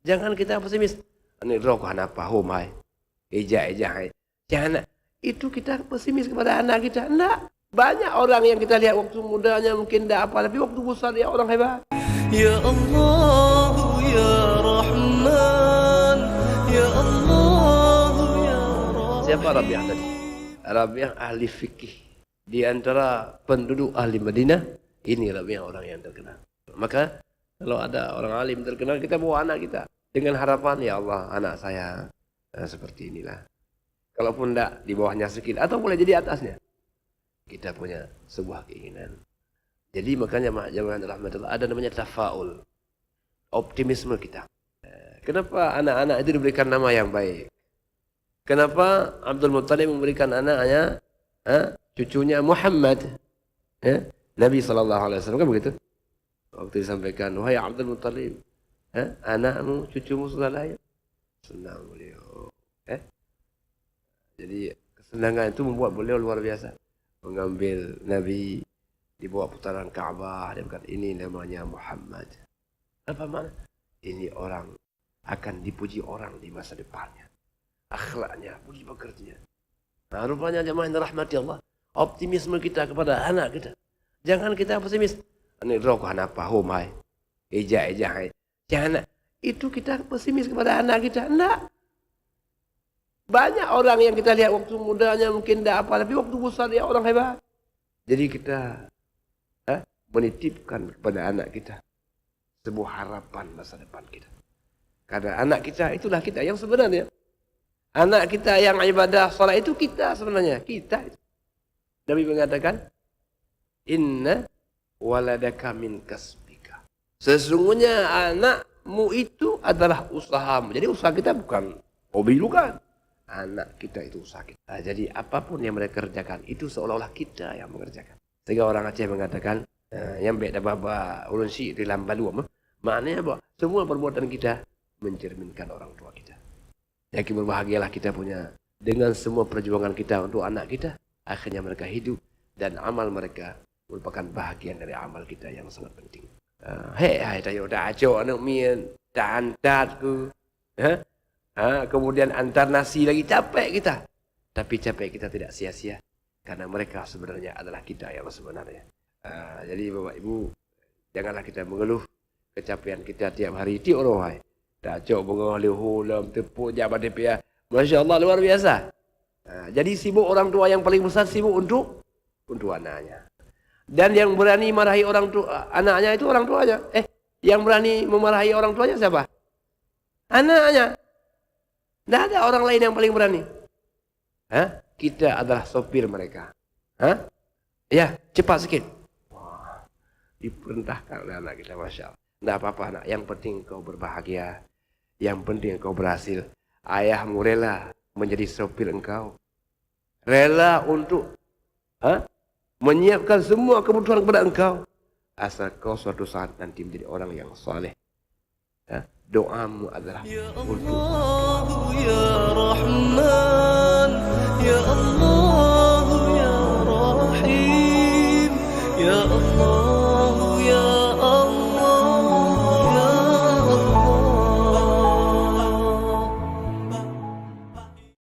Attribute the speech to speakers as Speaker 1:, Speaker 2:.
Speaker 1: Jangan kita pesimis. Ini roh anak pahum hai. Eja hai. Jangan. Itu kita pesimis kepada anak kita. Enggak. Banyak orang yang kita lihat waktu mudanya mungkin tidak apa, tapi waktu besar dia orang hebat. Ya Allah, ya Rahman, ya Allah, ya Rahman. Siapa Rabi'ah tadi? Rabi'ah ahli fikih. Di antara penduduk ahli Madinah, ini Rabi'ah orang yang terkenal. Maka kalau ada orang alim terkenal, kita bawa anak kita dengan harapan, ya Allah, anak saya seperti inilah. Kalaupun tidak di bawahnya sedikit, atau boleh jadi atasnya. Kita punya sebuah keinginan. Jadi makanya jamaah rahmatullah ada namanya tafaul. Optimisme kita. Kenapa anak-anak itu diberikan nama yang baik? Kenapa Abdul Muttalib memberikan anaknya, cucunya Muhammad? Nabi SAW kan begitu. Waktu disampaikan, wahai Abdul Muttalib, anakmu, cucumu sudah lahir. Senang beliau. Jadi kesenangan itu membuat beliau luar biasa. Mengambil Nabi di bawah putaran Ka'bah, dia berkata, ini namanya Muhammad. Apa makna? Ini orang akan dipuji orang di masa depannya. Akhlaknya, puji pekertinya. Nah, rupanya jemaah yang dirahmati Allah, optimisme kita kepada anak kita. Jangan kita pesimis. Ini roh anak pahum hai. Eja hai. Jangan. Itu kita pesimis kepada anak kita. Enggak. Banyak orang yang kita lihat waktu mudanya mungkin tidak apa, tapi waktu besar dia orang hebat. Jadi kita menitipkan kepada anak kita sebuah harapan masa depan kita. Karena anak kita itulah kita yang sebenarnya. Anak kita yang ibadah salat itu kita sebenarnya. Kita. Nabi mengatakan, inna waladaka min kasbika. Sesungguhnya anakmu itu adalah usahamu. Jadi usaha kita bukan hobi, bukan. Anak kita itu sakit. Nah, jadi apapun yang mereka kerjakan, itu seolah-olah kita yang mengerjakan. Sehingga orang Aceh mengatakan, yang baik dan baba ulun si di lambalu. Maknanya apa? Semua perbuatan kita mencerminkan orang tua kita. Yakin berbahagialah kita punya. Dengan semua perjuangan kita untuk anak kita, akhirnya mereka hidup. Dan amal mereka merupakan bahagian dari amal kita yang sangat penting. Hei, tayo dah acok anak mian, dah antat ku. Kemudian antar nasi lagi, capek kita. Tapi capek kita tidak sia-sia. Karena mereka sebenarnya adalah kita yang sebenarnya. Jadi Bapak Ibu, janganlah kita mengeluh kecapean kita tiap hari. Tiap orang, dah cok mengeluh, hulam, tepuk, jabat DPR. Masya Allah, luar biasa. Jadi sibuk orang tua yang paling besar, sibuk untuk anaknya. Dan yang berani marahi orang tua, anaknya itu orang tuanya. Yang berani memarahi orang tuanya siapa? Anaknya. Tidak ada orang lain yang paling berani. Kita adalah sopir mereka. Ya, cepat sikit. Wah, diperintahkan oleh anak kita, Masya Allah. Tidak apa-apa anak, yang penting kau berbahagia. Yang penting kau berhasil. Ayahmu rela menjadi sopir engkau. Rela untuk menyiapkan semua kebutuhan kepada engkau. Asal kau suatu saat nanti menjadi orang yang soleh. Doamu adalah untuk ya Rahman, ya Allah.